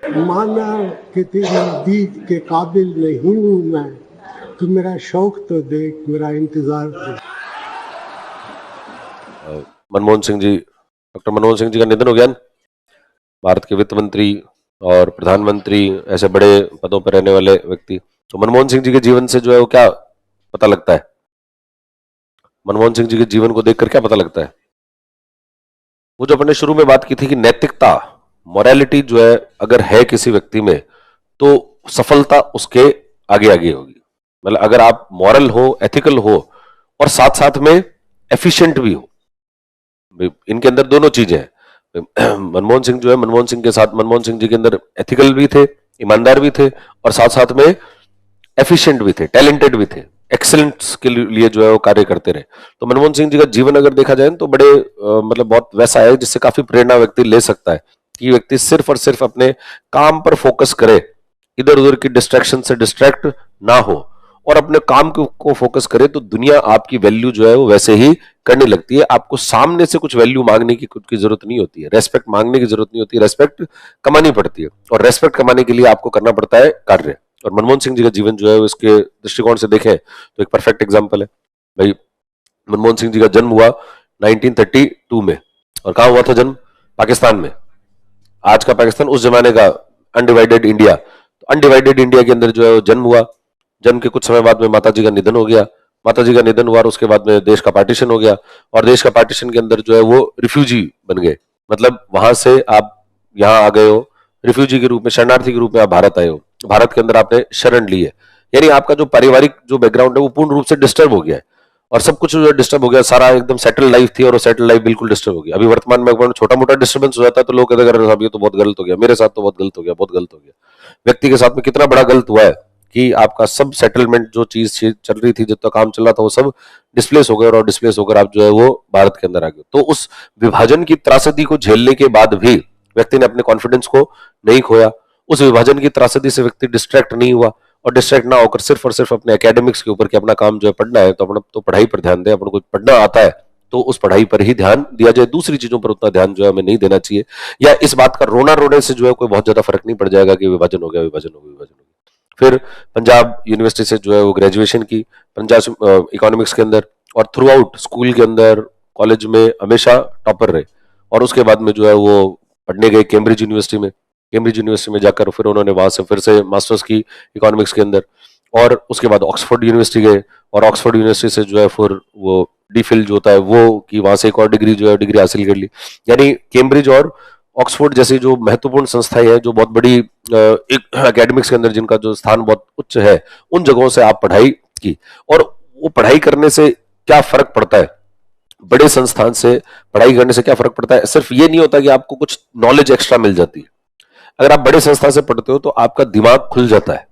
माना कि तेरी दीद के काबिल नहीं हूँ मैं, तो मेरा शौक तो देख, मेरा इंतजार तो। मनमोहन सिंह जी, डॉक्टर मनमोहन सिंह जी का निधन हो गया। भारत के वित्त मंत्री और प्रधानमंत्री, ऐसे बड़े पदों पर रहने वाले व्यक्ति। तो मनमोहन सिंह जी के जीवन से जो है वो क्या पता लगता है? मनमोहन सिंह जी के जीवन को देखकर क्या पता लगता है? वो जो अपने शुरू में बात की थी कि नैतिकता, मोरालिटी जो है अगर है किसी व्यक्ति में, तो सफलता उसके आगे आगे होगी। मतलब अगर आप मॉरल हो, एथिकल हो और साथ साथ में एफिशिएंट भी हो, इनके अंदर दोनों चीजें हैं। मनमोहन सिंह जो है, मनमोहन सिंह के साथ, मनमोहन सिंह जी के अंदर एथिकल भी थे, ईमानदार भी थे और साथ साथ में एफिशिएंट भी थे, टैलेंटेड भी थे, एक्सेलेंस के लिए जो है वो कार्य करते रहे। तो मनमोहन सिंह जी का जीवन अगर देखा जाए तो बड़े मतलब बहुत वैसा है जिससे काफी प्रेरणा व्यक्ति ले सकता है कि व्यक्ति सिर्फ और सिर्फ अपने काम पर फोकस करे, इधर उधर की डिस्ट्रैक्शन से डिस्ट्रैक्ट ना हो और अपने काम को फोकस करे, तो दुनिया आपकी वैल्यू जो है वो वैसे ही करने लगती है। आपको सामने से कुछ वैल्यू मांगने की खुद की जरूरत नहीं होती है, रेस्पेक्ट मांगने की जरूरत नहीं होती है, रेस्पेक्ट कमानी पड़ती है और रेस्पेक्ट कमाने के लिए आपको करना पड़ता है कार्य। और मनमोहन सिंह जी का जीवन जो है इसके दृष्टिकोण से देखें तो एक परफेक्ट एग्जाम्पल है। भाई मनमोहन सिंह जी का जन्म हुआ 1932 में, और कहा हुआ था जन्म? पाकिस्तान में। आज का पाकिस्तान, उस जमाने का अनडिवाइडेड इंडिया। तो अनडिवाइडेड इंडिया के अंदर जो है वो जन्म हुआ। जन्म के कुछ समय बाद में माता जी का निधन हो गया। माता जी का निधन हुआ और उसके बाद में देश का पार्टीशन हो गया, और देश का पार्टीशन के अंदर जो है वो रिफ्यूजी बन गए। मतलब वहां से आप यहाँ आ गए हो, रिफ्यूजी के रूप में, शरणार्थी के रूप में आप भारत आए हो, भारत के अंदर आपने शरण ली है, यानी आपका जो पारिवारिक जो बैकग्राउंड है वो पूर्ण रूप से डिस्टर्ब हो गया है और सब कुछ जो डिस्टर्ब हो गया, सारा एकदम सेटल लाइफ थी और वो सेटल लाइफ बिल्कुल डिस्टर्ब हो गई। अभी वर्तमान में अगर छोटा मोटा डिस्टर्बेंस हो जाता है तो लोग कहते हैं साहब ये तो बहुत गलत हो गया, मेरे साथ तो बहुत गलत हो गया, बहुत गलत हो गया। व्यक्ति के साथ में कितना बड़ा गलत हुआ है कि आपका सब सेटलमेंट, जो चीज चल रही थी, जितना काम चल रहा था, वो सब डिस्प्लेस हो गए और डिस्प्लेस होकर आप जो है वो भारत के अंदर आ गए। तो उस विभाजन की त्रासदी को झेलने के बाद भी व्यक्ति ने अपने कॉन्फिडेंस को नहीं खोया। उस विभाजन की त्रासदी से व्यक्ति डिस्ट्रैक्ट नहीं हुआ और डिस्ट्रैक्ट ना होकर सिर्फ और सिर्फ अपने एकेडमिक्स के ऊपर कि अपना काम जो है पढ़ना है, तो अपना तो पढ़ाई पर ध्यान दे, अपन को पढ़ना आता है तो उस पढ़ाई पर ही ध्यान दिया जाए, दूसरी चीजों पर उतना ध्यान जो है हमें नहीं देना चाहिए। या इस बात का रोना रोने से जो है कोई बहुत ज्यादा फर्क नहीं पड़ जाएगा कि विभाजन हो गया, विभाजन हो गया, विभाजन हो गया। फिर पंजाब यूनिवर्सिटी से जो है वो ग्रेजुएशन की, पंजाब इकोनॉमिक्स के अंदर, और थ्रू आउट स्कूल के अंदर, कॉलेज में हमेशा टॉपर रहे। और उसके बाद में जो है वो पढ़ने गए कैम्ब्रिज यूनिवर्सिटी में। कैम्ब्रिज यूनिवर्सिटी में जाकर फिर उन्होंने वहां से फिर से मास्टर्स की इकोनॉमिक्स के अंदर, और उसके बाद ऑक्सफोर्ड यूनिवर्सिटी गए और ऑक्सफोर्ड यूनिवर्सिटी से जो है फिर वो डीफिल जो होता है वो, कि वहां से एक और डिग्री जो है डिग्री हासिल कर ली। यानी कैम्ब्रिज और ऑक्सफोर्ड जैसी जो महत्वपूर्ण संस्थाएं हैं, जो बहुत बड़ी एक एकेडमिक्स के अंदर जिनका जो स्थान बहुत उच्च है, उन जगहों से आप पढ़ाई की। और वो पढ़ाई करने से क्या फर्क पड़ता है, बड़े संस्थान से पढ़ाई करने से क्या फर्क पड़ता है? सिर्फ ये नहीं होता कि आपको कुछ नॉलेज एक्स्ट्रा मिल जाती है। अगर आप बड़े संस्थान से पढ़ते हो तो आपका दिमाग खुल जाता है,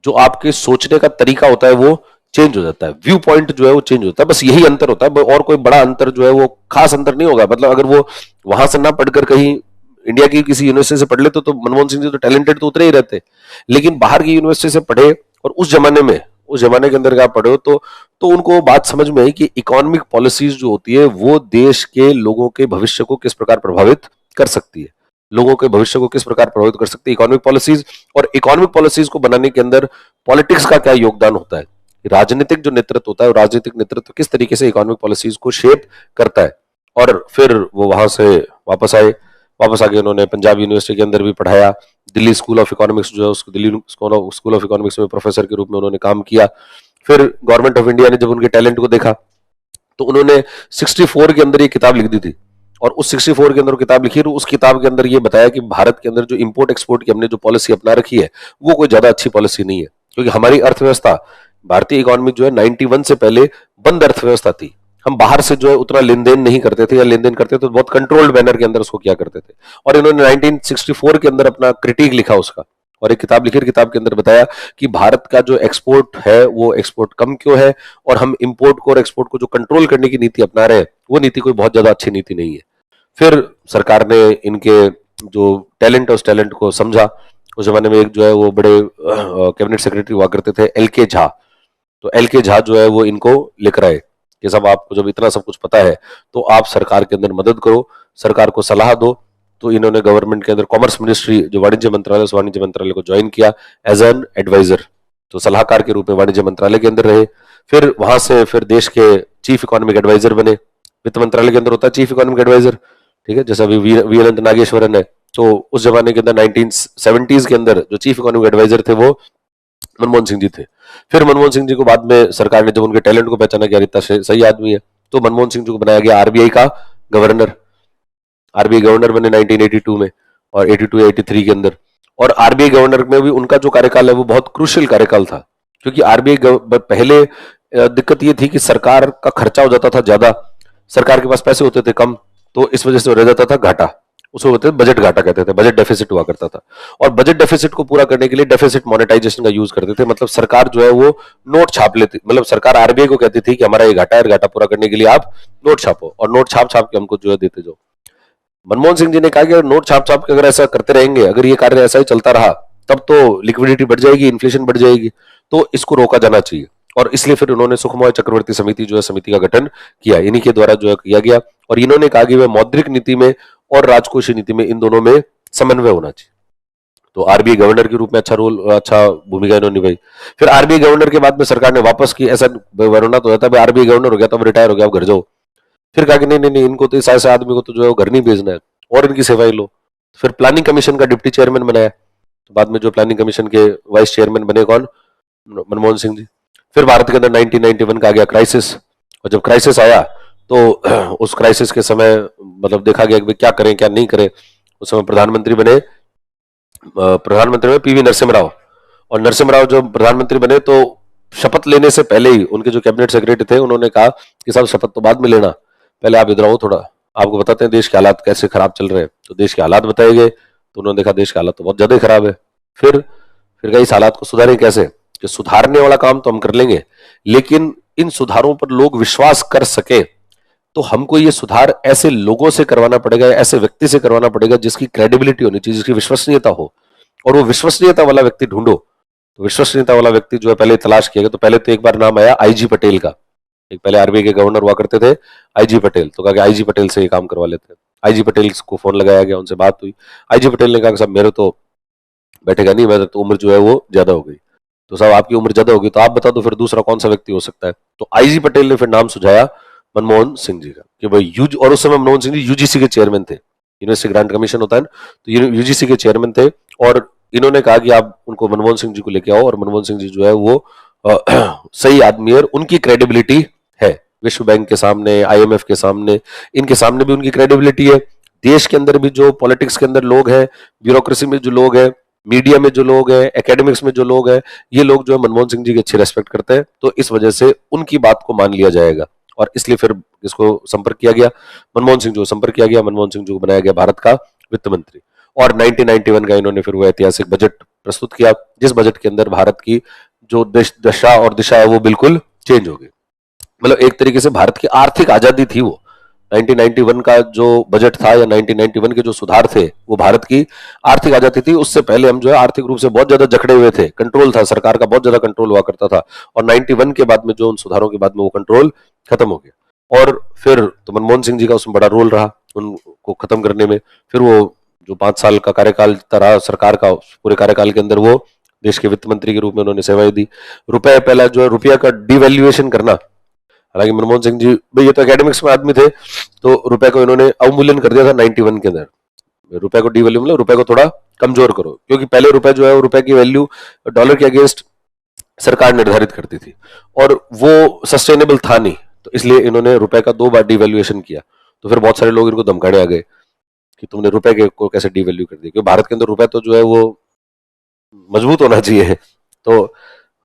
जो आपके सोचने का तरीका होता है वो चेंज हो जाता है, व्यू पॉइंट जो है वो चेंज होता है। बस यही अंतर होता है, और कोई बड़ा अंतर जो है वो खास अंतर नहीं होगा। मतलब अगर वो वहां से ना पढ़कर कहीं इंडिया की किसी यूनिवर्सिटी से पढ़ लेते तो मनमोहन सिंह जी तो टैलेंटेड तो उतरे ही रहते, लेकिन बाहर की यूनिवर्सिटी से पढ़े और उस जमाने में, उस जमाने के अंदर आप पढ़े हो तो उनको बात समझ में आई कि इकोनॉमिक पॉलिसीज जो होती है वो देश के लोगों के भविष्य को किस प्रकार प्रभावित कर सकती है, लोगों के भविष्य को किस प्रकार प्रभावित कर सकती है इकोनॉमिक पॉलिसीज। और इकोनॉमिक पॉलिसीज को बनाने के अंदर पॉलिटिक्स का क्या योगदान होता है, राजनीतिक जो नेतृत्व होता है, राजनीतिक नेतृत्व किस तरीके से इकोनॉमिक पॉलिसीज को शेप करता है। और फिर वो वहां से वापस आए, वापस आके उन्होंने पंजाब यूनिवर्सिटी के अंदर भी पढ़ाया, दिल्ली स्कूल ऑफ इकोनॉमिक्स जो है उसको दिल्ली स्कूल ऑफ इकोनॉमिक्स में प्रोफेसर के रूप में उन्होंने काम किया। फिर गवर्नमेंट ऑफ इंडिया ने जब उनके टैलेंट को देखा तो उन्होंने 64 के अंदर ये किताब लिख दी थी, और उस 64 के अंदर किताब लिखी, उस किताब के अंदर ये बताया कि भारत के अंदर जो इंपोर्ट एक्सपोर्ट की हमने जो पॉलिसी अपना रखी है वो कोई ज्यादा अच्छी पॉलिसी नहीं है, क्योंकि हमारी अर्थव्यवस्था, भारतीय इकोनॉमी जो है 91 से पहले बंद अर्थव्यवस्था थी। हम बाहर से जो है उतना लेन देन नहीं करते थे, या लेन देन करते तो बहुत कंट्रोल्ड मैनर के अंदर उसको किया करते थे। और इन्होंने 1964 के अंदर अपना क्रिटिक लिखा उसका, और एक किताब लिखी, किताब के अंदर बताया कि भारत का जो एक्सपोर्ट है वो एक्सपोर्ट कम क्यों है, और हम इंपोर्ट को और एक्सपोर्ट को जो कंट्रोल करने की नीति अपना रहे हैं वो नीति कोई बहुत ज्यादा अच्छी नीति नहीं है। फिर सरकार ने इनके जो टैलेंट है उस टैलेंट को समझा। उस जमाने में एक जो है वो बड़े कैबिनेट सेक्रेटरी हुआ करते थे, एल के झा। तो एल के झा जो है वो इनको लेकर आए कि सब आपको जब इतना सब कुछ पता है तो आप सरकार के अंदर मदद करो, सरकार को सलाह दो, तो इन्होंने गवर्नमेंट के अंदर कॉमर्स मिनिस्ट्री, जो वाणिज्य मंत्रालय, उस वाणिज्य मंत्रालय को ज्वाइन किया एज एन एडवाइजर, तो सलाहकार के रूप में वाणिज्य मंत्रालय के अंदर रहे। फिर वहां से फिर देश के चीफ इकोनॉमिक एडवाइजर बने। वित्त मंत्रालय के अंदर होता है चीफ इकोनॉमिक एडवाइजर, ठीक है, जैसा अभी वी अनंत नागेश्वरन है। तो उस जमाने के अंदर 1970s के अंदर जो चीफ इकोनॉमिक एडवाइजर थे वो मनमोहन सिंह जी थे। फिर मनमोहन सिंह जी को बाद में सरकार ने जब उनके टैलेंट को पहचाना कि इतना सही आदमी है, तो मनमोहन सिंह जी को बनाया गया आरबीआई का गवर्नर। आरबीआई गवर्नर बने 1982 में और 82-83 के अंदर। और आरबीआई गवर्नर में भी उनका जो कार्यकाल है वो बहुत क्रूशियल कार्यकाल था, क्योंकि आरबीआई पहले दिक्कत ये थी कि सरकार का खर्चा हो जाता था ज्यादा, सरकार के पास पैसे होते थे कम, तो इस वजह से रह जाता था घाटा, उसको बोलते थे बजट घाटा कहते थे, बजट डेफिसिट हुआ करता था। और बजट डेफिसिट को पूरा करने के लिए डेफिसिट मोनेटाइजेशन का यूज करते थे, मतलब सरकार जो है वो नोट छाप लेती, मतलब सरकार आरबीआई को कहती थी कि हमारा ये घाटा है, घाटा पूरा करने के लिए आप नोट छापो, और नोट छाप छाप के हमको जो है देते जाओ। मनमोहन सिंह जी ने कहा कि अगर नोट छाप छाप के अगर ऐसा करते रहेंगे, अगर ये कार्य ऐसा ही चलता रहा, तब तो लिक्विडिटी बढ़ जाएगी, इन्फ्लेशन बढ़ जाएगी, तो इसको रोका जाना चाहिए। और इसलिए फिर उन्होंने सुखमय चक्रवर्ती समिति जो है समिति का गठन किया, इन्हीं के द्वारा जो है किया गया। और इन्होंने कहा कि वह मौद्रिक नीति में और राजकोषीय नीति में इन दोनों में समन्वय होना चाहिए। तो आरबीआई गवर्नर के रूप में अच्छा भूमिका इन्होंने निभाई। फिर आरबीआई गवर्नर के बाद में सरकार ने वापस की, ऐसा वरना तो होता है आरबीआई गवर्नर हो गया तो अब रिटायर हो गया, अब घर जाओ। फिर कहा कि नहीं नहीं नहीं, इनको तो इस ऐसे आदमी को तो जो है घर नहीं भेजना है और इनकी सेवाएं लो। फिर प्लानिंग कमीशन का डिप्टी चेयरमैन बनाया, तो बाद में जो प्लानिंग कमीशन के वाइस चेयरमैन बने कौन, मनमोहन सिंह जी। फिर भारत के अंदर 1991 का आ गया क्राइसिस, और जब क्राइसिस आया तो उस क्राइसिस के समय मतलब देखा गया कि क्या करें क्या नहीं करें। उस समय प्रधानमंत्री में पीवी नरसिम्हा राव, और नरसिम्हा राव जब प्रधानमंत्री बने तो शपथ लेने से पहले ही उनके जो कैबिनेट सेक्रेटरी थे उन्होंने कहा कि साहब शपथ तो बाद में लेना, पहले आप इधर आओ, थोड़ा आपको बताते हैं देश के हालात कैसे खराब चल रहे हैं। तो देश के हालात बताए गए, तो उन्होंने देखा देश के हालात तो बहुत ज्यादा खराब है। फिर कहा इस हालात को सुधारें कैसे, कि सुधारने वाला काम तो हम कर लेंगे, लेकिन इन सुधारों पर लोग विश्वास कर सके तो हमको ये सुधार ऐसे लोगों से करवाना पड़ेगा, ऐसे व्यक्ति से करवाना पड़ेगा जिसकी क्रेडिबिलिटी होनी चाहिए, जिसकी विश्वसनीयता हो, और वो विश्वसनीयता वाला व्यक्ति ढूंढो। तो विश्वसनीयता वाला व्यक्ति जो है पहले तलाश किया गया। तो पहले तो एक बार नाम आया आईजी पटेल का, एक पहले आरबीआई के गवर्नर हुआ करते थे आईजी पटेल, तो कहा कि आईजी पटेल से ये काम करवा लेते हैं। आईजी पटेल को फोन लगाया गया, उनसे बात हुई। आईजी पटेल ने कहा कि साहब मेरे तो बैठेगा नहीं, मेरे तो उम्र जो है वो ज्यादा हो गई। तो साहब आपकी उम्र ज्यादा होगी तो आप बता दो फिर दूसरा कौन सा व्यक्ति हो सकता है। तो आईजी पटेल ने फिर नाम सुझाया मनमोहन सिंह जी का, कि भाई और उस समय मनमोहन सिंह जी यूजीसी के चेयरमैन थे, यूनिवर्सिटी ग्रांट कमीशन होता है ना, तो यूजीसी के चेयरमैन थे। और इन्होंने कहा कि आप उनको मनमोहन सिंह जी को लेके आओ, और मनमोहन सिंह जी जो है वो सही आदमी है, उनकी क्रेडिबिलिटी है विश्व बैंक के सामने, आईएमएफ के सामने, इनके सामने भी उनकी क्रेडिबिलिटी है। देश के अंदर भी जो पॉलिटिक्स के अंदर लोग हैं, ब्यूरोक्रेसी में जो लोग हैं, मीडिया में जो लोग हैं, एकेडमिक्स में जो लोग हैं, ये लोग जो है मनमोहन सिंह जी की अच्छी रेस्पेक्ट करते हैं, तो इस वजह से उनकी बात को मान लिया जाएगा। और इसलिए फिर इसको संपर्क किया गया, मनमोहन सिंह जी को संपर्क किया गया, मनमोहन सिंह जी को बनाया गया भारत का वित्त मंत्री। और 1991 का इन्होंने फिर वो ऐतिहासिक बजट प्रस्तुत किया, जिस बजट के अंदर भारत की जो दशा और दिशा है वो बिल्कुल चेंज हो गई। मतलब एक तरीके से भारत की आर्थिक आजादी थी वो 1991 का जो बजट था, या 1991 के जो सुधार थे, वो भारत की आर्थिक आजादी थी। उससे पहले हम जो है आर्थिक रूप से बहुत ज्यादा जकड़े हुए थे, कंट्रोल था, सरकार का बहुत ज्यादा कंट्रोल हुआ करता था। और 91 के बाद में जो उन सुधारों के बाद में वो कंट्रोल खत्म हो गया। और फिर तो मनमोहन सिंह जी का उसमें बड़ा रोल रहा उनको खत्म करने में। फिर वो जो 5 साल का कार्यकाल रहा सरकार का, पूरे कार्यकाल के अंदर वो देश के वित्त मंत्री के रूप में उन्होंने सेवाएं दी। रुपए पहला जो है रुपया का डिवैल्यूएशन करना, हालांकि मनमोहन सिंह जी भाई ये तो एकेडमिक्स में आदमी थे, तो रुपए को इन्होंने अवमूल्यन कर दिया था 91 के अंदर। रुपए को डिवैल्यू मतलब रुपए को थोड़ा कमजोर करो, क्योंकि पहले रुपए जो है रुपए की वैल्यू डॉलर के अगेंस्ट सरकार निर्धारित करती थी और वो सस्टेनेबल था नहीं, तो इसलिए इन्होंने रुपए का 2 बार डिवैल्यूएशन किया। तो फिर बहुत सारे लोग इनको धमकाने आ गए कि तुमने रुपए के को कैसे डिवैल्यू कर दिया, क्योंकि भारत के अंदर रुपए तो जो है वो मजबूत होना चाहिए, तो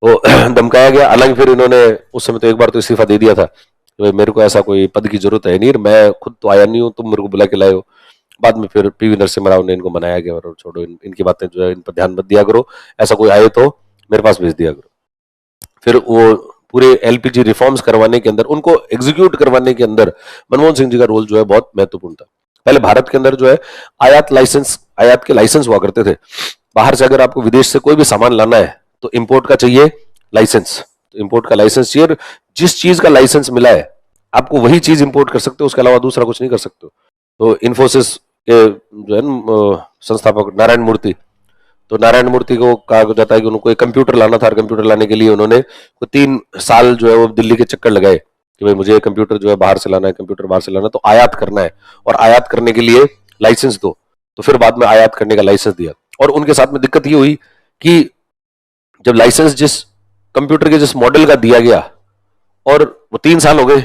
वो धमकाया गया। हालांकि फिर इन्होंने उस समय तो एक बार तो इस्तीफा दे दिया था कि मेरे को ऐसा कोई पद की जरूरत है नहीं, मैं खुद तो आया नहीं हूँ, तुम मेरे को बुला के लाए हो। बाद में फिर पीवी नरसिम्हा राव ने इनको मनाया गया, और छोड़ो इनकी बातें जो है इन पर ध्यान मत दिया करो, ऐसा कोई आए तो मेरे पास भेज दिया करो। फिर वो पूरे एलपीजी रिफॉर्म्स करवाने के अंदर, उनको एग्जीक्यूट करवाने के अंदर मनमोहन सिंह जी का रोल जो है बहुत महत्वपूर्ण था। पहले भारत के अंदर जो है आयात के लाइसेंस हुआ करते थे। बाहर से अगर आपको विदेश से कोई भी सामान लाना है तो इंपोर्ट का चाहिए लाइसेंस, तो इंपोर्ट का लाइसेंस चाहिए। जिस चीज का लाइसेंस मिला है आपको वही चीज इंपोर्ट कर सकते हो, उसके अलावा दूसरा कुछ नहीं कर सकते हो। तो इन्फोसिस के जो है संस्थापक नारायण मूर्ति, तो नारायण मूर्ति को कहा जाता है कि उनको एक कंप्यूटर लाना था, और कंप्यूटर लाने के लिए उन्होंने 3 साल जो है वो दिल्ली के चक्कर लगाए कि भाई मुझे कंप्यूटर जो है बाहर से लाना है, कंप्यूटर बाहर से लाना है, तो आयात करना है, और आयात करने के लिए लाइसेंस दो। तो फिर बाद में आयात करने का लाइसेंस दिया, और उनके साथ में दिक्कत ये हुई कि जब लाइसेंस जिस कंप्यूटर के जिस मॉडल का दिया गया, और वो 3 साल हो गए,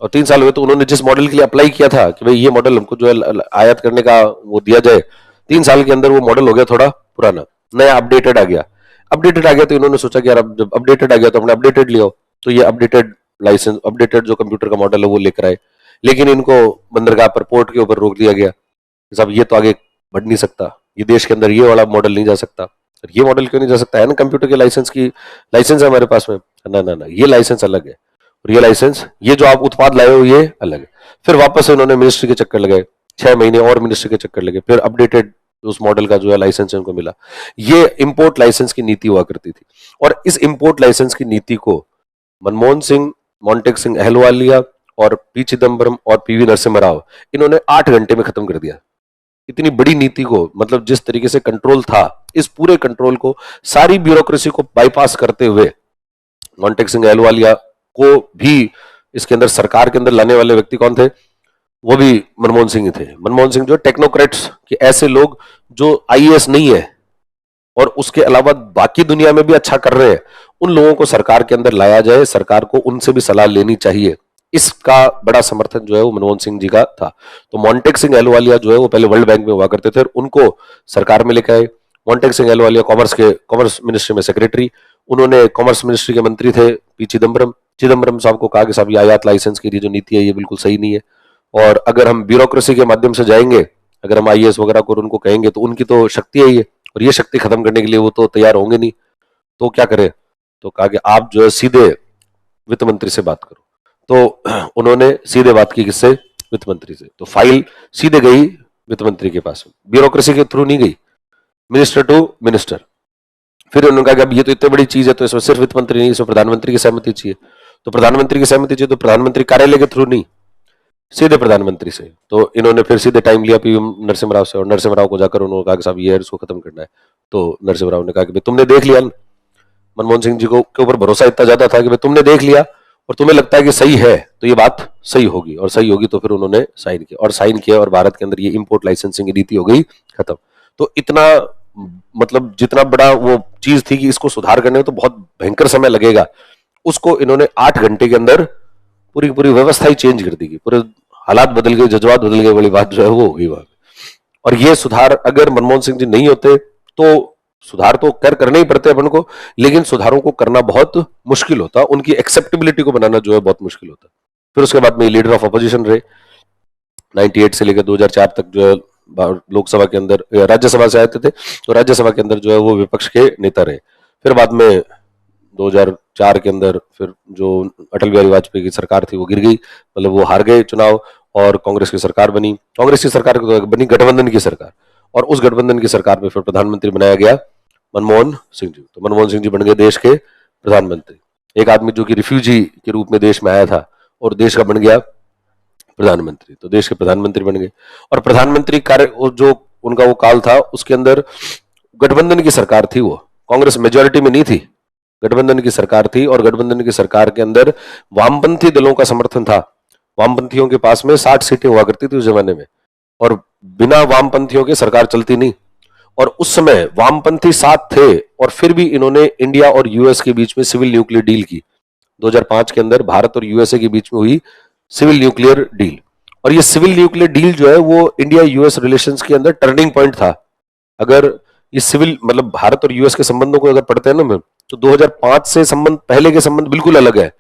और 3 साल हुए तो उन्होंने जिस मॉडल के लिए अप्लाई किया था कि भाई ये मॉडल हमको जो है आयात करने का वो दिया जाए, 3 साल के अंदर वो मॉडल हो गया थोड़ा पुराना, नया अपडेटेड आ गया। अपडेटेड आ गया तो इन्होंने सोचा कि यार अब जब अपडेटेड आ गया तो हमने अपडेटेड लिया, तो ये अपडेटेड लाइसेंस, अपडेटेड जो कंप्यूटर का मॉडल है वो लेकर आए। लेकिन इनको बंदरगाह पर, पोर्ट के ऊपर रोक दिया गया, साहब ये तो आगे बढ़ नहीं सकता, ये देश के अंदर ये वाला मॉडल नहीं जा सकता। ये मॉडल क्यों नहीं जा सकता है ना, कंप्यूटर के लाइसेंस की लाइसेंस है हमारे पास में, ना ना ना, ये लाइसेंस अलग है, और ये लाइसेंस, ये जो आप उत्पाद लाए हो ये अलग है। फिर वापस से उन्होंने मिनिस्ट्री के चक्कर लगाए, 6 महीने और मिनिस्ट्री के चक्कर लगे, फिर अपडेटेड उस मॉडल का जो है लाइसेंस उनको मिला। ये इंपोर्ट लाइसेंस की नीति हुआ करती थी, और इस इंपोर्ट लाइसेंस की नीति को मनमोहन सिंह, मोंटेक सिंह अहलुवालिया और पी चिदम्बरम और पीवी नरसिम्हा राव, इन्होंने 8 घंटे में खत्म कर दिया। इतनी बड़ी नीति को, मतलब जिस तरीके से कंट्रोल था, इस पूरे कंट्रोल को, सारी ब्यूरोक्रेसी को बाईपास करते हुए मोंटेक सिंह अहलुवालिया को भी इसके अंदर, सरकार के अंदर लाने वाले व्यक्ति कौन थे, वो भी मनमोहन सिंह ही थे। मनमोहन सिंह जो टेक्नोक्रेट्स कि ऐसे लोग जो आईएएस नहीं है और उसके अलावा बाकी दुनिया में भी अच्छा कर रहे हैं, उन लोगों को सरकार के अंदर लाया जाए, सरकार को उनसे भी सलाह लेनी चाहिए। इसका बड़ा समर्थन जो है वो मनमोहन सिंह जी का था। तो मोंटेक सिंह अहलुवालिया जो है वो पहले वर्ल्ड बैंक में हुआ करते थे, और उनको सरकार में लेकर आए। मोंटेक सिंह अहलुवालिया कॉमर्स मिनिस्ट्री में सेक्रेटरी, उन्होंने कॉमर्स मिनिस्ट्री के मंत्री थे पी चिदम्बरम साहब को कहा कि साहब ये आयात लाइसेंस की जो नीति है ये बिल्कुल सही नहीं है, और अगर हम ब्यूरोक्रेसी के माध्यम से जाएंगे, अगर हम आईएएस वगैरह को उनको कहेंगे तो उनकी तो शक्ति है ये, और ये शक्ति खत्म करने के लिए वो तो तैयार होंगे नहीं, तो क्या करें। तो कहा कि आप जो है सीधे वित्त मंत्री से बात करो। तो उन्होंने सीधे बात की, किससे, वित्त मंत्री से। तो फाइल सीधे गई वित्त मंत्री के पास, ब्यूरोक्रेसी के थ्रू नहीं गई, मिनिस्टर टू मिनिस्टर। फिर उन्होंने कहा कि अब ये तो इतनी बड़ी चीज है, तो इसमें सिर्फ वित्त मंत्री नहीं, इसमें प्रधानमंत्री की सहमति चाहिए। तो प्रधानमंत्री की सहमति चाहिए तो प्रधानमंत्री कार्यालय के थ्रू नहीं, सीधे प्रधानमंत्री से। तो इन्होंने फिर सीधे टाइम लिया पी नरसिम्हा राव से, और नरसिम्हा राव को जाकर उन्होंने कहा कि साहब ये है, इसको खत्म करना है। तो नरसिम्हा राव ने कहा कि भाई तुमने देख लिया, मनमोहन सिंह जी को के ऊपर भरोसा इतना ज्यादा था कि भाई तुमने देख लिया और तुम्हें लगता है कि सही है, तो ये बात सही होगी, और सही होगी तो फिर उन्होंने साइन किया, और साइन किया, और भारत के अंदर ये इंपोर्ट लाइसेंसिंग की नीति हो गई खत्म। तो इतना, मतलब जितना बड़ा वो चीज थी कि इसको सुधार करने में तो बहुत भयंकर समय लगेगा, उसको इन्होंने 8 घंटे के अंदर पूरी पूरी व्यवस्था ही चेंज कर दी, पूरे हालात बदल गए, जज्बात बदल गए, बड़ी बात जो है वो होगी वहां। और ये सुधार अगर मनमोहन सिंह जी नहीं होते तो, सुधार तो करने ही पड़ते अपन को, लेकिन सुधारों को करना बहुत मुश्किल होता, उनकी एक्सेप्टेबिलिटी को बनाना जो है बहुत मुश्किल होता। फिर उसके बाद में लीडर ऑफ अपोजिशन रहे 98 से लेकर 2004 तक, जो है लोकसभा के अंदर, राज्यसभा से आए थे, तो राज्यसभा के अंदर जो है वो विपक्ष के नेता रहे। फिर बाद में 2004 के अंदर फिर जो अटल बिहारी वाजपेयी की सरकार थी वो गिर गई, मतलब वो हार गए चुनाव, और कांग्रेस की सरकार बनी। कांग्रेस की सरकार बनी गठबंधन की सरकार, और उस गठबंधन की सरकार में फिर प्रधानमंत्री बनाया गया मनमोहन सिंह जी। तो मनमोहन सिंह जी बन गए देश के प्रधानमंत्री, एक आदमी जो कि रिफ्यूजी के रूप में देश में आया था और देश का बन गया प्रधानमंत्री। तो देश के प्रधानमंत्री बन गए, और प्रधानमंत्री कार्य जो उनका वो काल था उसके अंदर गठबंधन की सरकार थी, वो कांग्रेस मेजोरिटी में नहीं थी, गठबंधन की सरकार थी, और गठबंधन की सरकार के अंदर वामपंथी दलों का समर्थन था। वामपंथियों के पास में 60 सीटें हुआ करती थी उस जमाने में, और बिना वामपंथियों के सरकार चलती नहीं। और उस समय वामपंथी साथ थे, और फिर भी इन्होंने इंडिया और यूएस के बीच में सिविल न्यूक्लियर डील की। 2005 के अंदर भारत और यूएसए के बीच में हुई सिविल न्यूक्लियर डील, और ये सिविल न्यूक्लियर डील जो है वो इंडिया यूएस रिलेशंस के अंदर टर्निंग पॉइंट था। अगर ये सिविल, मतलब भारत और यूएस के संबंधों को अगर पढ़ते हैं ना मैं, तो 2005 से संबंध, पहले के संबंध बिल्कुल अलग है,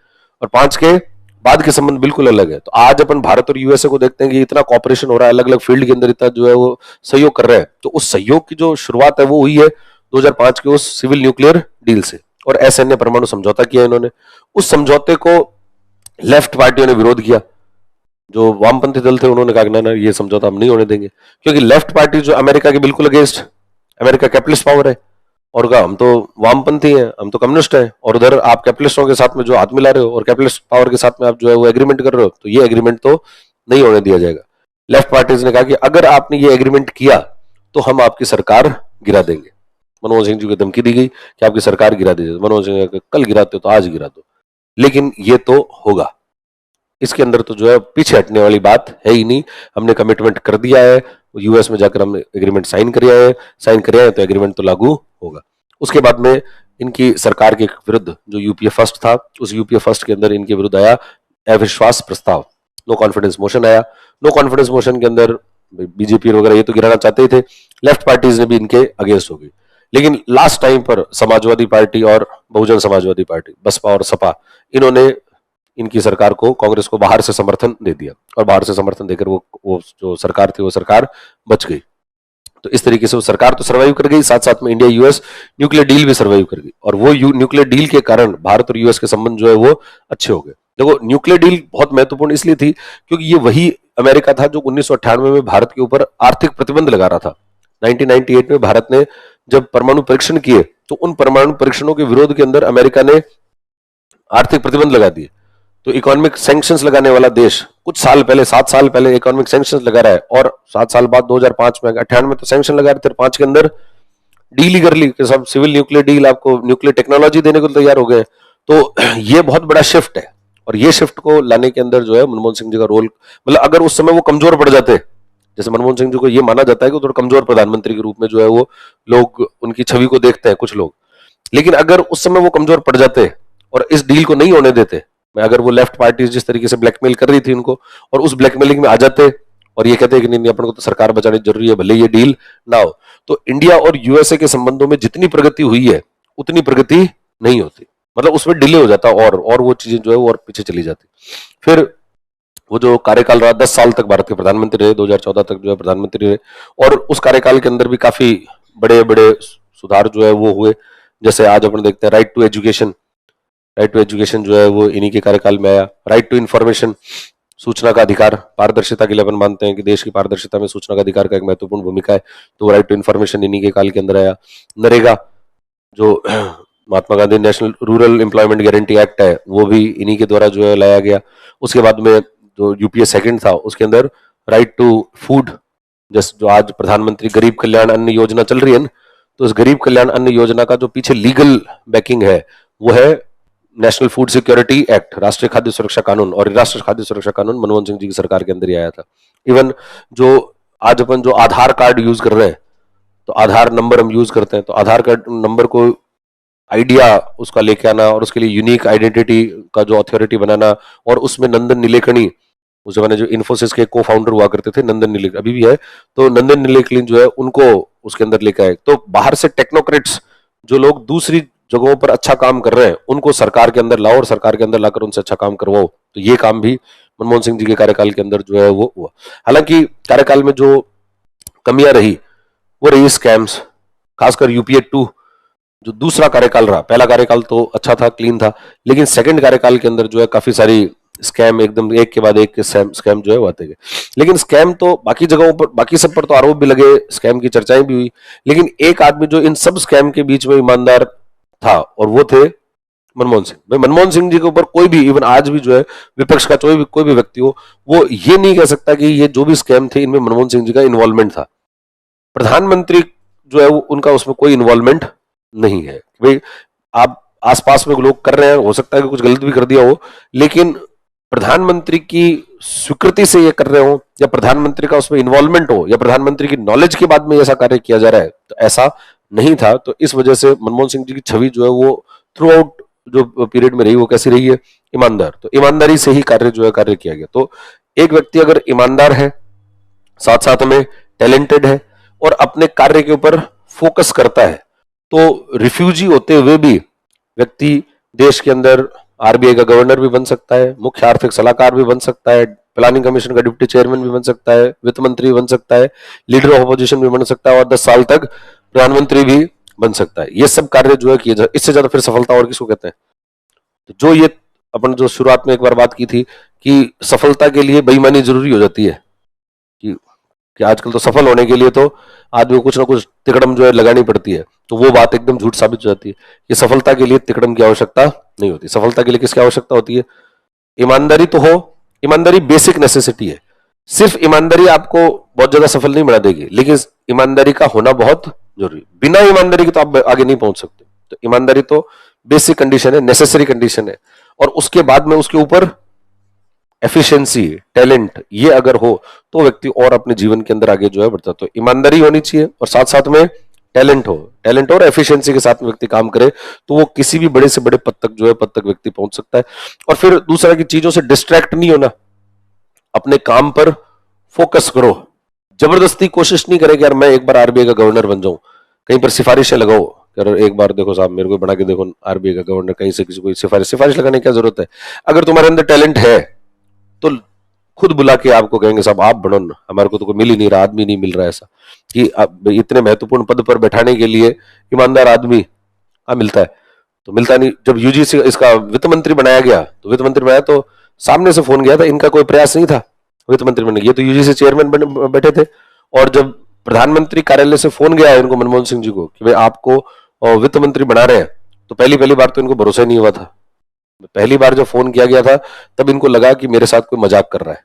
और 5 के बाद के संबंध बिल्कुल अलग है। तो आज अपन भारत और यूएसए को देखते हैं कि इतना कॉपरेशन हो रहा है, अलग अलग फील्ड के अंदर इतना जो है वो सहयोग कर रहे हैं। तो उस सहयोग की जो शुरुआत है वो हुई है 2005 के उस सिविल न्यूक्लियर डील से, और असैन्य परमाणु समझौता किया इन्होंने। उस समझौते को लेफ्ट पार्टियों ने विरोध किया, जो वामपंथी दल थे उन्होंने कहा ना ना ये समझौता हम नहीं होने देंगे, क्योंकि लेफ्ट पार्टी जो अमेरिका के बिल्कुल अगेंस्ट, अमेरिका कैपिटलिस्ट पावर है, और कहा हम तो वामपंथी हैं, हम तो कम्युनिस्ट हैं, और उधर आप कैपिटलिस्टों के साथ में जो हाथ मिला रहे हो और कैपिटलिस्ट पावर के साथ में आप जो है वो एग्रीमेंट कर रहे हो, तो ये एग्रीमेंट तो नहीं होने दिया जाएगा। लेफ्ट पार्टीज ने कहा कि अगर आपने ये एग्रीमेंट किया तो हम आपकी सरकार गिरा देंगे। मनमोहन सिंह जी को धमकी दी गई कि आपकी सरकार गिरा दीजिए। मनमोहन सिंह ने कहा कल गिराते हो तो आज गिरा दो, लेकिन ये तो होगा, इसके अंदर तो जो है पीछे हटने वाली बात है ही नहीं। हमने कमिटमेंट कर दिया है, यूएस में जाकर हमने एग्रीमेंट साइन किया है तो एग्रीमेंट तो लागू होगा। उसके बाद में इनकी सरकार के विरुद्ध जो यूपीए फर्स्ट था, उस यूपीए फर्स्ट के अंदर इनके विरुद्ध आया अविश्वास प्रस्ताव, नो कॉन्फिडेंस मोशन आया। नो कॉन्फिडेंस मोशन के अंदर बीजेपी वगैरह ये तो गिराना चाहते ही थे, लेफ्ट पार्टीज ने भी इनके अगेंस्ट हो गई। लेकिन लास्ट टाइम पर समाजवादी पार्टी और बहुजन समाजवादी पार्टी, बसपा और सपा, इन्होंने इनकी सरकार को, कांग्रेस को बाहर से समर्थन दे दिया और बाहर से समर्थन देकर वो जो सरकार थी वो सरकार बच गई। तो इस तरीके से वो सरकार तो सर्वाइव कर गई, साथ साथ में इंडिया यूएस न्यूक्लियर डील भी सर्वाइव कर गई, और वो न्यूक्लियर डील के कारण भारत और यूएस के संबंध जो है वो अच्छे हो गए। देखो, न्यूक्लियर डील बहुत महत्वपूर्ण इसलिए थी क्योंकि ये वही अमेरिका था जो 1998 में भारत के ऊपर आर्थिक प्रतिबंध लगा रहा था। 1998 में भारत ने जब परमाणु परीक्षण किए तो उन परमाणु परीक्षणों के विरोध के अंदर अमेरिका ने आर्थिक प्रतिबंध लगा दिए। तो इकोनॉमिक सैंक्शंस लगाने वाला देश कुछ साल पहले, 7 साल पहले इकोनॉमिक सैंक्शंस लगा रहा है, और 7 साल बाद 2005 में, 98 में तो सैंक्शन लगा रहे थे, 5 के अंदर डील ही कर ली कि सब सिविल न्यूक्लियर डील, आपको न्यूक्लियर टेक्नोलॉजी देने को तैयार हो गए। तो ये बहुत बड़ा शिफ्ट है, और ये शिफ्ट को लाने के अंदर जो है मनमोहन सिंह जी का रोल, मतलब अगर उस समय वो कमजोर पड़ जाते, जैसे मनमोहन सिंह जी को ये माना जाता है कि थोड़ा कमजोर प्रधानमंत्री के रूप में जो है वो लोग उनकी छवि को देखते हैं कुछ लोग, लेकिन अगर उस समय वो कमजोर पड़ जाते और इस डील को नहीं होने देते, अगर वो लेफ्ट पार्टीज जिस तरीके से ब्लैकमेल कर रही थी उनको, और उस ब्लैकमेलिंग में आ जाते और ये कहते हैं कि नहीं, अपन को तो सरकार बचानी जरूरी है भले ये डील ना हो, तो इंडिया और यूएसए के संबंधों में जितनी प्रगति हुई है उतनी प्रगति नहीं होती, मतलब उसमें डिले हो जाता और वो चीजें जो है वो और पीछे चली जाती। फिर वो जो कार्यकाल रहा, 10 साल तक भारत के प्रधानमंत्री रहे, 2014 तक जो है प्रधानमंत्री रहे, और उस कार्यकाल के अंदर भी काफी बड़े बड़े सुधार जो है वो हुए। जैसे आज अपन देखते हैं राइट टू एजुकेशन जो है वो इन्हीं के कार्यकाल में आया। राइट टू इन्फॉर्मेशन, सूचना का अधिकार, पारदर्शिता के लिए अपन मानते हैं कि देश की पारदर्शिता में सूचना का अधिकार का एक महत्वपूर्ण भूमिका है, तो राइट टू इन्फॉर्मेशन इन्हीं के काल के अंदर आया। नरेगा, जो Mahatma Gandhi national rural employment guarantee act है, वो भी इन्हीं के द्वारा जो है लाया गया। उसके बाद में जो यूपीए सेकंड था उसके अंदर राइट टू फूड, जैसे जो आज प्रधानमंत्री गरीब कल्याण अन्न योजना चल रही है ना, तो इस गरीब कल्याण अन्न योजना का जो पीछे लीगल बैकिंग है वो है नेशनल फूड सिक्योरिटी एक्ट, राष्ट्रीय खाद्य सुरक्षा कानून, और राष्ट्रीय खाद्य सुरक्षा कानून मनमोहन सिंह जी की सरकार के अंदर ही आया था। इवन जो आज अपन जो आधार कार्ड यूज कर रहे हैं, तो आधार नंबर हम यूज करते हैं, तो आधार कार्ड नंबर को आइडिया उसका लेके आना और उसके लिए यूनिक आइडेंटिटी का जो अथॉरिटी बनाना, और उसमें नंदन नीलेकणी, उस जमाने जो इन्फोसिस के को फाउंडर हुआ करते थे, नंदन नीलेकणी अभी भी है, तो नंदन नीलेकणी जो है उनको उसके अंदर लेकर आए। तो बाहर से टेक्नोक्रेट्स, जो लोग दूसरी जगहों पर अच्छा काम कर रहे हैं, उनको सरकार के अंदर लाओ और सरकार के अंदर लाकर उनसे अच्छा काम करवाओ। तो ये काम भी मनमोहन सिंह जी के कार्यकाल के अंदर जो है वो हुआ। हालांकि कार्यकाल में जो कमियां रही वो रही स्कैम्स, खासकर यूपीए 2 जो दूसरा कार्यकाल रहा। पहला कार्यकाल तो अच्छा था, क्लीन था, लेकिन सेकंड कार्यकाल के अंदर जो है काफी सारी स्कैम, एकदम एक के बाद एक के स्कैम जो है वो आते गए। लेकिन स्कैम तो बाकी जगहों पर, बाकी सब पर तो आरोप भी लगे, स्कैम की चर्चाएं भी हुई, लेकिन एक आदमी जो इन सब स्कैम के बीच में ईमानदार था और वो थे मनमोहन सिंह। भाई मनमोहन सिंह जी के ऊपर कोई भी, इवन आज भी जो है विपक्ष का कोई भी व्यक्ति हो, वो ये नहीं कह सकता कि ये जो भी स्कैम थे इनमें मनमोहन सिंह जी का इन्वॉल्वमेंट था। प्रधानमंत्री जो है वो उनका उसमें कोई इन्वॉल्वमेंट नहीं है। भाई आप आसपास में लोग कर रहे हैं, हो सकता है कि कुछ गलत भी कर दिया हो, लेकिन प्रधानमंत्री की स्वीकृति से ये कर रहे हो, या प्रधानमंत्री का उसमें इन्वॉल्वमेंट हो, या प्रधानमंत्री की नॉलेज के बाद में ऐसा कार्य किया जा रहा है, तो ऐसा नहीं था। तो इस वजह से मनमोहन सिंह जी की छवि जो है वो थ्रू आउट जो पीरियड में रही वो कैसी रही है, ईमानदार। तो ईमानदारी से ही कार्य जो है कार्य किया गया। तो एक व्यक्ति अगर ईमानदार है, साथ साथ में टैलेंटेड है और अपने कार्य के ऊपर फोकस करता है, तो रिफ्यूजी होते हुए भी व्यक्ति देश के अंदर आरबीआई का गवर्नर भी बन सकता है, मुख्य आर्थिक सलाहकार भी बन सकता है, प्लानिंग कमीशन का डिप्टी चेयरमैन भी बन सकता है, वित्त मंत्री भी बन सकता है, लीडर ऑफ अपोजिशन भी बन सकता है, और 10 साल तक प्रधानमंत्री भी बन सकता है। ये सब कार्य जो है किए जाए, इससे ज्यादा फिर सफलता और किसको कहते हैं। तो जो ये अपन जो शुरुआत में एक बार बात की थी कि सफलता के लिए बेईमानी जरूरी हो जाती है, कि आजकल तो सफल होने के लिए तो आदमी को कुछ ना कुछ तिकड़म जो है लगानी पड़ती है, तो वो बात एकदम झूठ साबित हो जाती है। कि सफलता के लिए तिकड़म की आवश्यकता नहीं होती। सफलता के लिए किसकी आवश्यकता होती है? ईमानदारी तो हो, ईमानदारी बेसिक नेसेसिटी है, सिर्फ ईमानदारी आपको बहुत ज्यादा सफल नहीं बना देगी, लेकिन ईमानदारी का होना बहुत जरूरी। बिना ईमानदारी के तो आप आगे नहीं पहुंच सकते। तो ईमानदारी तो बेसिक कंडीशन है, नेसेसरी कंडीशन है, और उसके बाद में उसके ऊपर एफिशिएंसी, टैलेंट, ये अगर हो तो व्यक्ति और अपने जीवन के अंदर आगे जो है बढ़ता। तो ईमानदारी होनी चाहिए और साथ साथ में टैलेंट हो, टैलेंट और एफिशिएंसी के साथ में व्यक्ति काम करे तो वो किसी भी बड़े से बड़े पद तक जो है पद तक व्यक्ति पहुंच सकता है। और फिर दूसरा की चीजों से डिस्ट्रैक्ट नहीं होना, अपने काम पर फोकस करो। जबरदस्ती कोशिश नहीं करे कि यार मैं एक बार आरबीआई का गवर्नर बन जाऊं, कहीं पर सिफारिशें लगाओ, यार एक बार देखो साहब मेरे को बना के देखो आरबीआई का गवर्नर, कहीं से किसी को सिफारिश लगाने की क्या जरूरत है। अगर तुम्हारे अंदर टैलेंट है तो खुद बुला के आपको कहेंगे साहब आप बनो ना, हमारे को तो कोई मिल ही नहीं रहा, आदमी नहीं मिल रहा ऐसा कि इतने महत्वपूर्ण पद पर बैठाने के लिए ईमानदार आदमी मिलता है, तो मिलता नहीं। जब यूजीसी इसका वित्त मंत्री बनाया गया, तो वित्त मंत्री बनाया तो सामने से फोन गया था, इनका कोई प्रयास नहीं था वित्त मंत्री बनने, ये तो यूजीसी चेयरमैन बैठे थे। और जब प्रधानमंत्री कार्यालय से फोन गया इनको, मनमोहन सिंह जी को, कि भाई आपको वित्त मंत्री बना रहे हैं, तो पहली बार तो इनको भरोसा नहीं हुआ था। पहली बार जब फोन किया गया था तब इनको लगा कि मेरे साथ कोई मजाक कर रहा है,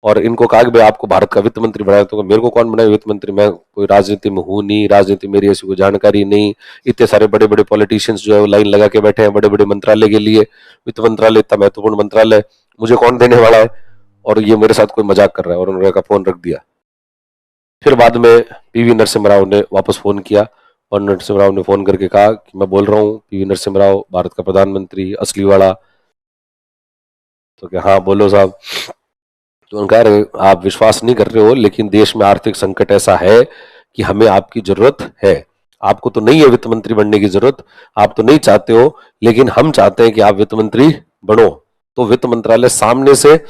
और इनको कहा कि भाई आपको भारत का वित्त मंत्री बनाया। तो मेरे को कौन बनाया वित्त मंत्री, मैं कोई राजनीति में हूं नहीं, राजनीति मेरी ऐसी कोई जानकारी नहीं, इतने सारे बड़े बड़े पॉलिटिशियंस जो है वो लाइन लगा के बैठे हैं बड़े बड़े मंत्रालय के लिए, वित्त मंत्रालय इतना महत्वपूर्ण मंत्रालय, मुझे कौन देने वाला है, और ये मेरे साथ कोई मजाक कर रहा है, और उन्होंने कहा फोन रख दिया। फिर बाद में पीवी नरसिम्हा राव ने वापस फोन किया, और नरसिम्हा राव ने फोन करके कहा कि मैं बोल रहा हूँ पीवी नरसिम्हा राव, भारत का प्रधानमंत्री असली वाला। तो क्या, हाँ बोलो साहब। तो उनका आप विश्वास नहीं कर रहे हो, लेकिन देश में आर्थिक संकट ऐसा है कि हमें आपकी जरूरत है। आपको तो नहीं है वित्त मंत्री बनने की जरूरत, आप तो नहीं चाहते हो, लेकिन हम चाहते हैं कि आप वित्त मंत्री बनो। तो वित्त मंत्रालय सामने से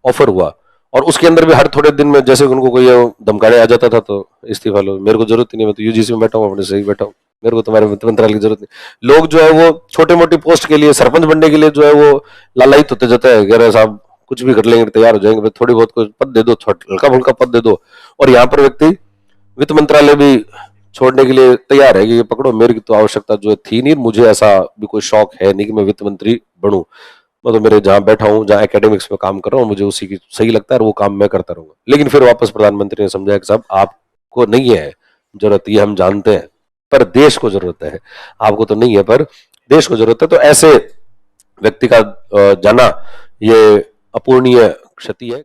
ऑफर हुआ, और उसके अंदर भी हर थोड़े दिन में जैसे उनको कोई धमकाने आ जाता था तो इस्तीफा लो, मेरे को जरूरत ही नहीं, मैं तो यूजीसी में बैठा हूँ, अपने सही बैठा हूँ, मेरे को तुम्हारे वित्त मंत्रालय की जरूरत नहीं। लोग जो है वो छोटे मोटी पोस्ट के लिए, सरपंच बनने के लिए जो है वो लालायित होते जाता है, कह रहे साहब कुछ भी कर लेंगे, तैयार हो जाएंगे, थोड़ी बहुत कोई पद दे दो, हल्का फुल्का पद दे दो। और यहाँ पर व्यक्ति वित्त मंत्रालय भी छोड़ने के लिए तैयार है कि ये पकड़ो, मेरी तो आवश्यकता जो थी नहीं, मुझे ऐसा भी कोई शौक है नहीं कि मैं वित्त मंत्री बनूं, मैं तो मेरे जहां बैठा हूं, जहां एकेडमिक्स में काम कर रहा हूं, मुझे उसी की सही लगता है और वो काम मैं करता रहूंगा। लेकिन फिर वापस प्रधानमंत्री ने समझाया कि साहब आपको नहीं है जरूरत, ये हम जानते हैं, पर देश को जरूरत है, आपको तो नहीं है पर देश को जरूरत है। तो ऐसे व्यक्ति का जाना ये अपूर्णीय क्षति है।